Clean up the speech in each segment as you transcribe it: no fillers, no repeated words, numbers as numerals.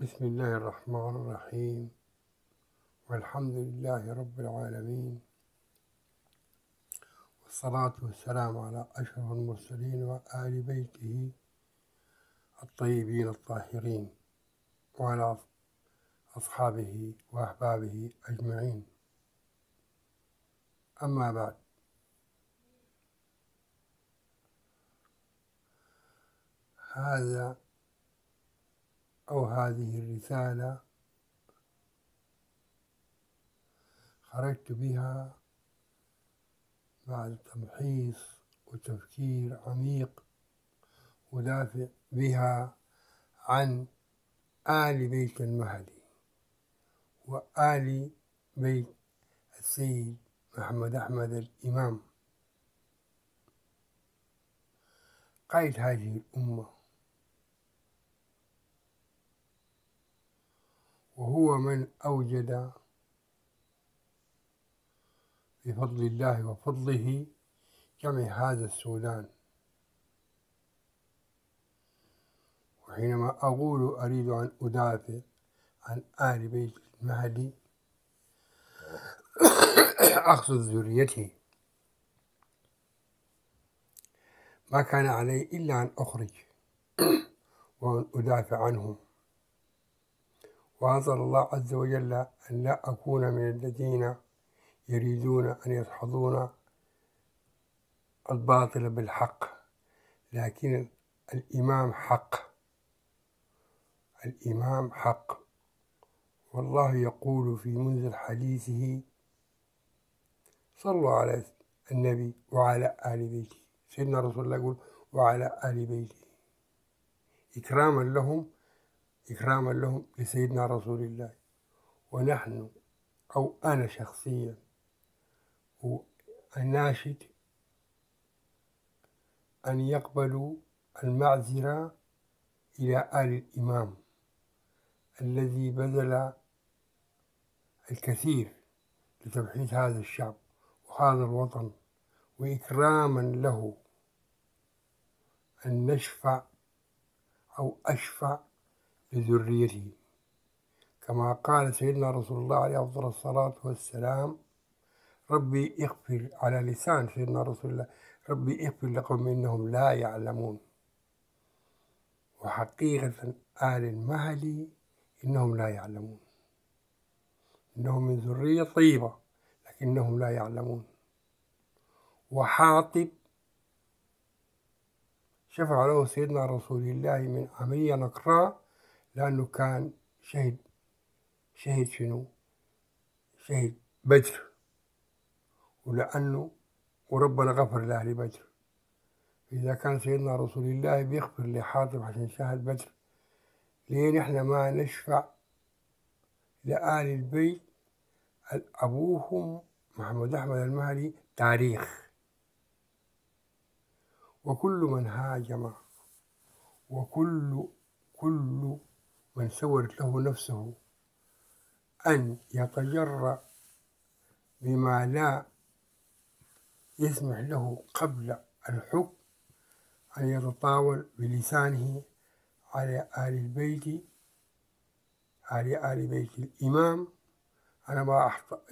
بسم الله الرحمن الرحيم، والحمد لله رب العالمين، والصلاة والسلام على أشرف المرسلين وآل بيته الطيبين الطاهرين وعلى أصحابه وأحبابه أجمعين. أما بعد، هذه الرسالة خرجت بها بعد تمحيص وتفكير عميق، ودافع بها عن آل بيت المهدي وآل بيت السيد محمد أحمد الإمام، قائد هذه الأمة، وهو من أوجد بفضل الله وفضله جمع هذا السودان. وحينما أقول أريد أن أدافع عن آل بيت المهدي أقصد ذريته، ما كان علي إلا أن أخرج وأن أدافع عنهم، وأسأل الله عز وجل أن لا أكون من الذين يريدون أن يدحضون الباطل بالحق، لكن الإمام حق، الإمام حق. والله يقول في منزل حديثه: صلوا على النبي وعلى آل بيته. سيدنا رسول الله يقول: وعلى آل بيته، إكراما لهم لسيدنا رسول الله. ونحن أو أنا شخصيا أناشد أن يقبلوا المعذرة إلى آل الإمام الذي بذل الكثير لتوحيد هذا الشعب وهذا الوطن، وإكراما له أن نشفع أو أشفع لذريته، كما قال سيدنا رسول الله عليه أفضل الصلاة والسلام: ربي اغفر، على لسان سيدنا رسول الله، ربي اغفر لقوم إنهم لا يعلمون. وحقيقة آل المهدي إنهم لا يعلمون، إنهم من ذرية طيبة لكنهم لا يعلمون. وحاطب شفع له سيدنا رسول الله من عملية نقراء، لأنه كان شهد شنو؟ شهد بدر، وربنا غفر لأهل بدر. إذا كان سيدنا رسول الله بيغفر لحاطب عشان شهد بدر، ليه نحن ما نشفع لآل البيت أبوهم محمد أحمد المهدي تاريخ؟ وكل من هاجم وكل من سولت له نفسه أن يتجرأ بما لا يسمح له قبل الحكم، أن يتطاول بلسانه على آل بيت الإمام، أنا ما أخطأ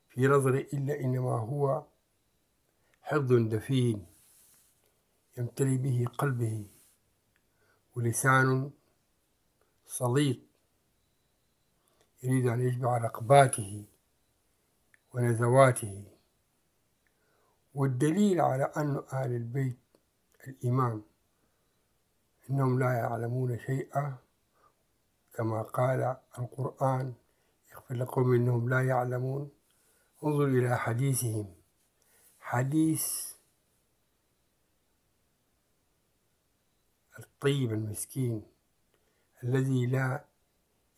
في نظري إلا إنما هو حقد دفين يمتلي به قلبه، ولسان سليط يريد أن يشبع رغباته ونزواته. والدليل على أن آل البيت الإمام إنهم لا يعلمون شيئا، كما قال القرآن: يغفر لقوم إنهم لا يعلمون. انظر إلى حديثهم، حديث الطيب المسكين الذي لا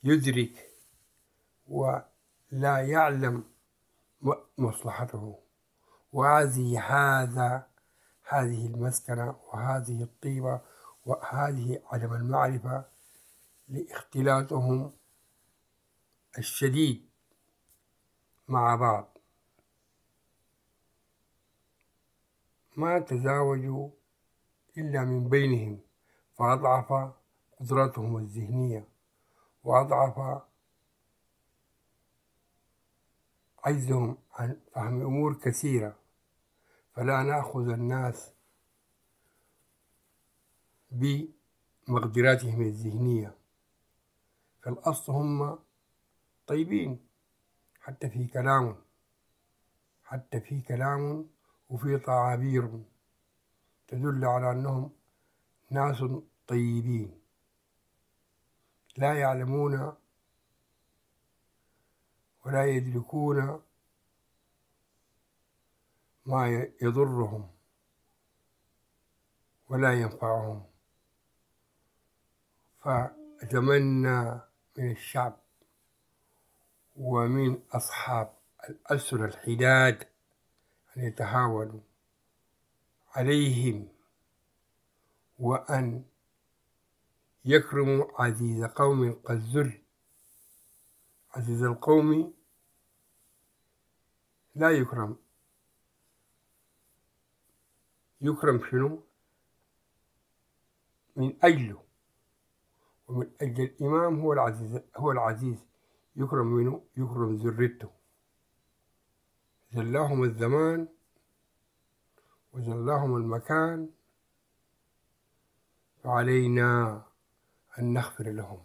يدرك ولا يعلم مصلحته، هذه المسكنة وهذه الطيبة وهذه عدم المعرفة لاختلاطهم الشديد مع بعض، ما تزاوجوا إلا من بينهم، فأضعف قدراتهم الذهنية وأضعف عجزهم عن فهم أمور كثيرة، فلا نأخذ الناس بمقدراتهم الذهنية. فالأصل هم طيبين حتى في كلام وفي تعابير تدل على أنهم ناس طيبين، لا يعلمون ولا يدركون ما يضرهم ولا ينفعهم. فأتمنى من الشعب ومن أصحاب الألسن الحداد أن يتهاونوا عليهم، وأن يكرموا عزيز قوم قد ذل. عزيز القوم لا يكرم شنو؟ من أجله، ومن أجل الإمام هو العزيز يكرم منه، يكرم ذريته. زلاهم الزمان وزلاهم المكان، فعلينا أن نغفر لهم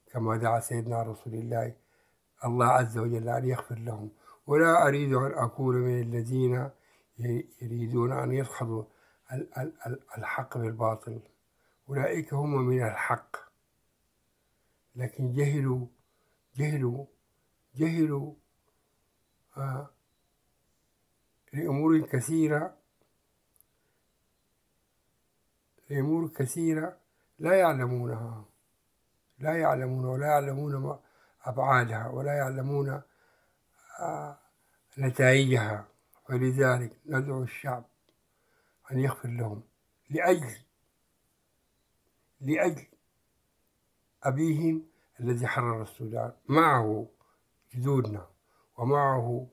كما دعا سيدنا رسول الله عز وجل أن يغفر لهم. ولا أريد أن أكون من الذين يريدون أن يدخلوا الحق بالباطل، أولئك هم من الحق، لكن جهلوا لأمور كثيرة لا يعلمونها، ولا يعلمون أبعادها، ولا يعلمون نتائجها. فلذلك ندعو الشعب أن يغفر لهم لأجل أبيهم الذي حرر السودان، معه جدودنا ومعه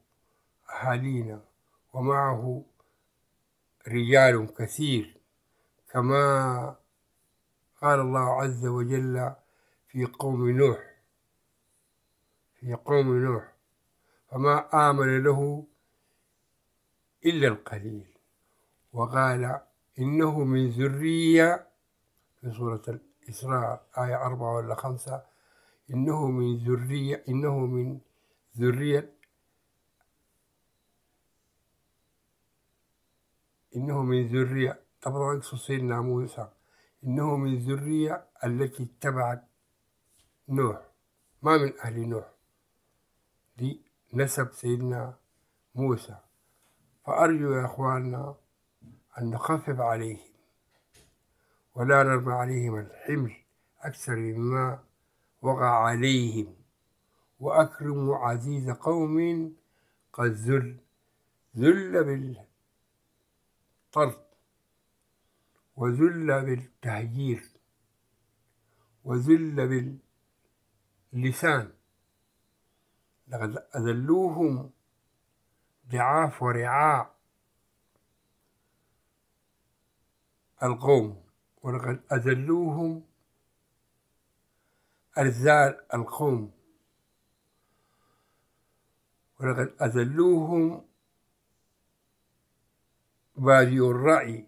أهالينا ومعه رجال كثير، كما قال الله عز وجل في قوم نوح فما آمن له إلا القليل، وقال إنه من ذرية في سورة الإسراء آية 4 ولا 5، إنه من ذرية طبعا سيدنا موسى، إنه من ذرية التي اتبعت نوح، ما من أهل نوح، دي نسب سيدنا موسى. فأرجو يا أخواننا أن نخفف عليهم ولا نرمي عليهم الحمل أكثر مما وقع عليهم، وأكرموا عزيز قوم قد ذل بالطرد وذل بالتهجير وذل باللسان، لقد أذلوهم ضعاف ورعاع القوم، ولقد أذلوهم أرذال القوم، ولقد أذلوهم بادئ الرأي،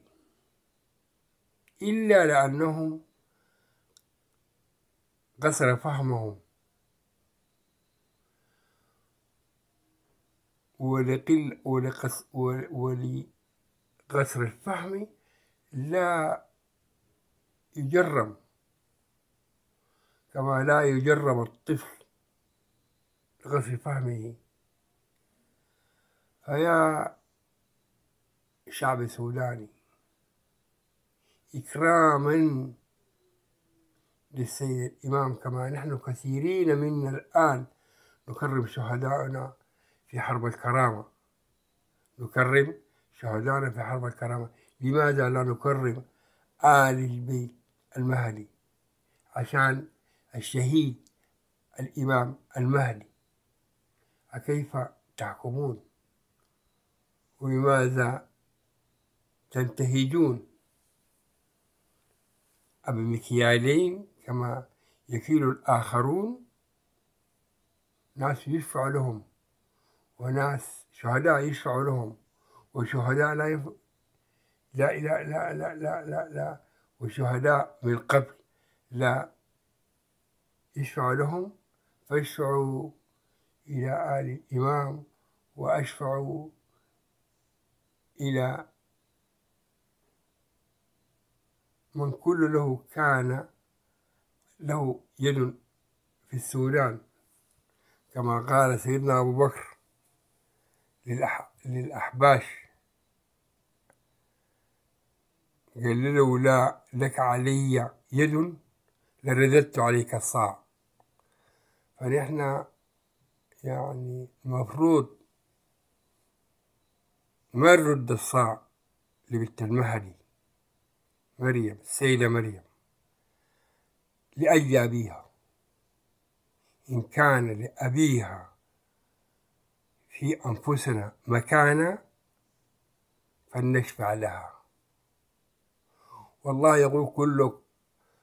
إلا لأنهم قصر فهمهم ولقصر الفهم لا يجرم، كما لا يجرم الطفل لقصر فهمه. فيا شعب السوداني، إكراما للسيد الإمام، كما نحن كثيرين منا الآن نكرم شهداءنا في حرب الكرامة، لماذا لا نكرم آل البيت المهدي؟ عشان الشهيد الإمام المهدي. أكيف تحكمون؟ ولماذا تنتهجون بمكيالين كما يكيل الآخرون، ناس يشفع لهم وناس شهداء يشفعوا لهم، وشهداء لا وشهداء من قبل لا يشفعوا لهم، فيشفعوا إلى آل الإمام، وأشفعوا إلى من كل له كان له يد في السودان، كما قال سيدنا أبو بكر للأحباش، قال له: لا لك علي يد لرددت عليك الصاع. فنحن يعني المفروض ما نرد الصاع لبنت المهدي مريم، السيدة مريم، لأجل أبيها. إن كان لأبيها في أنفسنا مكانة فلنشفع لها. والله يقول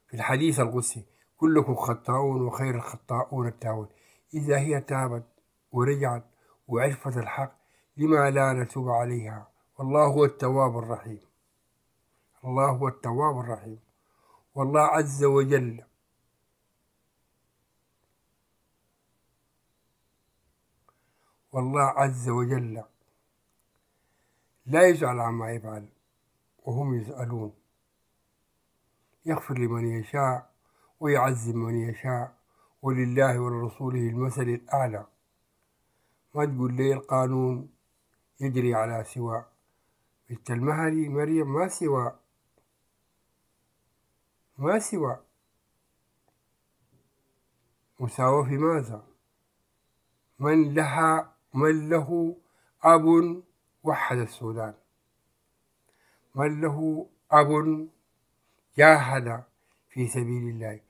في الحديث القدسي: كلكم خطاؤون وخير الخطاؤون التائبون. إذا هي تابت ورجعت وعرفت الحق، لما لا نتوب عليها؟ والله هو التواب الرحيم، الله هو التواب الرحيم. والله عز وجل لا يسأل عما يفعل وهم يسألون، يغفر لمن يشاء ويعذب من يشاء، ولله ولرسوله المثل الأعلى. ما تقول لي القانون يجري على سوى بنت المهدي مريم، ما سوى مساواة في ماذا؟ من له أب وحد السودان، من له أب جاهد في سبيل الله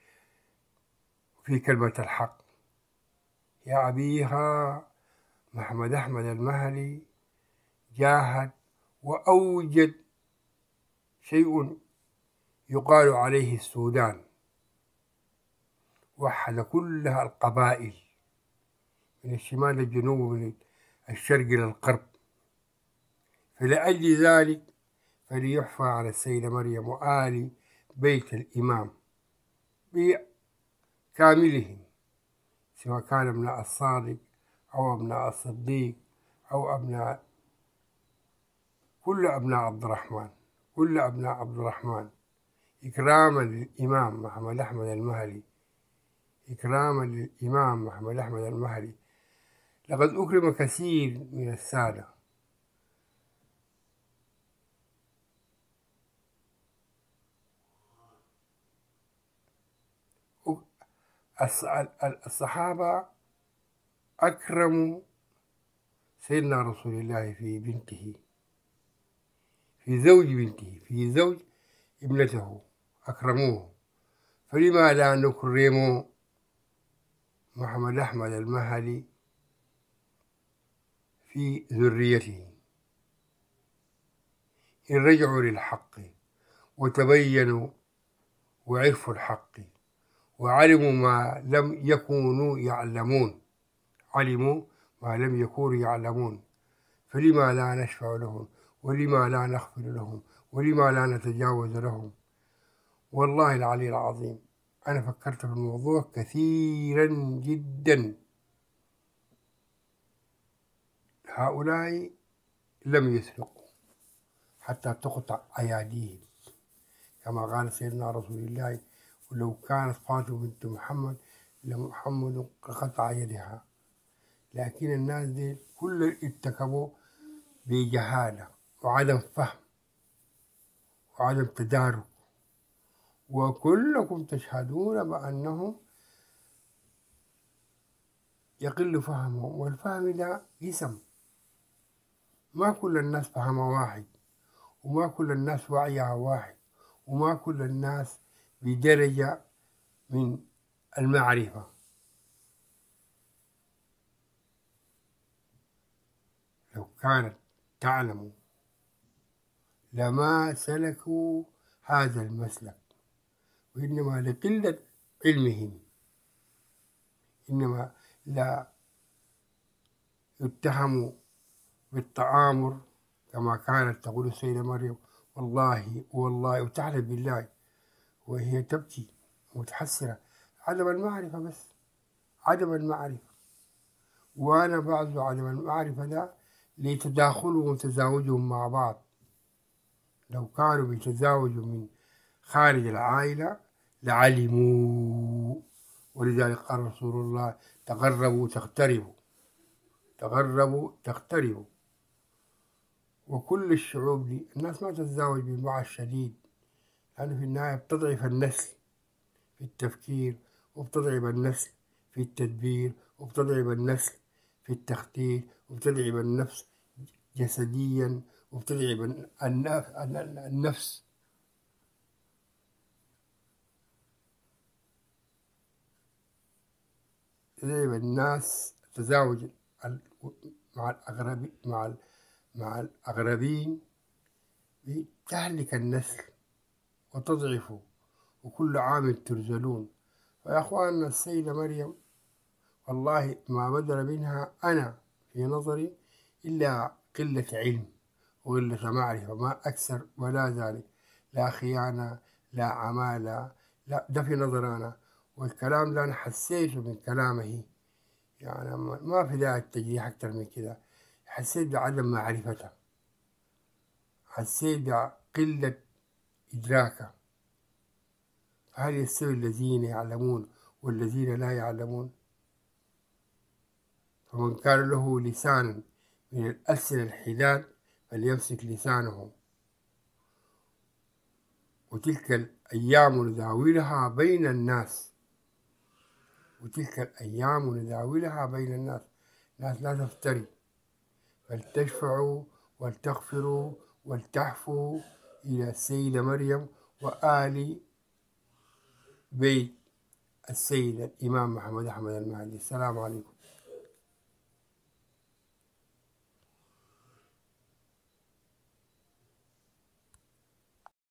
في كلمة الحق. يا أبيها محمد أحمد المهدي جاهد وأوجد شيء يقال عليه السودان، وحد كلها القبائل من الشمال للجنوب ومن الشرق إلى الغرب. فلأجل ذلك فليحفى على السيدة مريم وآل بيت الإمام بكاملهم، سواء كان ابناء الصادق أو أبناء الصديق أو كل أبناء عبد الرحمن، إكراما للإمام محمد أحمد المهدي. لقد أكرم كثير من السادة. الصحابة أكرموا سيدنا رسول الله في بنته، في زوج بنته، في زوج ابنته، أكرموه. فلما لا نكرم محمد أحمد المهدي في ذريته؟ إن رجعوا للحق وتبينوا وعرفوا الحق وعلموا ما لم يكونوا يعلمون، فلما لا نشفع لهم، ولما لا نغفر لهم، ولما لا نتجاوز لهم؟ والله العلي العظيم أنا فكرت في الموضوع كثيرا جدا. هؤلاء لم يسرقوا حتى تقطع أياديهم، كما قال سيدنا رسول الله: ولو كانت فاطمة بنت محمد لمحمد قطع يدها. لكن الناس دي كل ارتكبوا بجهالة وعدم فهم وعدم تدارك، وكلكم تشهدون بأنهم يقل فهمهم، والفهم ده قسم. ما كل الناس فهمها واحد، وما كل الناس وعيها واحد، وما كل الناس بدرجة من المعرفة. لو كانت تعلم لما سلكوا هذا المسلك، وإنما لقلة علمهم، إنما لا يتهم بالتآمر كما كانت تقول السيدة مريم، والله والله وتحلف بالله وهي تبكي متحسرة. عدم المعرفة بس، عدم المعرفة. وأنا بعد عدم المعرفة ده لتداخلهم وتزاوجهم مع بعض. لو كانوا بيتزاوجوا من خارج العائلة لعلموا، ولذلك قال رسول الله: تقربوا تقتربوا، تقربوا تقتربوا. وكل الشعوب دي الناس ما تتزاوج ببعض شديد، لأنه في النهاية بتضعف النسل في التفكير، وبتضعف النسل في التدبير، وبتضعف النسل في التخطيط، وبتضعف النفس جسديا، وبتضعف النفس. تضعف الناس التزاوج مع الأغرب مع الأغربين بتهلك النسل وتضعفه، وكل عام ترزلون. فيا أخواننا، السيدة مريم والله ما بدر منها أنا في نظري إلا قلة علم وقلة معرفة، ما أكثر ولا ذلك. لا خيانة، لا عمالة، لا، ده في نظر أنا. والكلام ده أنا حسيته من كلامه، يعني ما في داعي التجريح أكتر من كده. حسيت بعدم معرفتها، حسيت بقلة إدراكها. هل يستوي الذين يعلمون والذين لا يعلمون؟ فمن كان له لسان من الألسنة الحداد فليمسك لسانه. وتلك الأيام نداولها بين الناس، وتلك الأيام نداولها بين الناس. الناس لا تفتري، فلتشفعوا ولتغفروا ولتحفوا إلى السيدة مريم وآل بيت السيد الإمام محمد أحمد المهدي. السلام عليكم.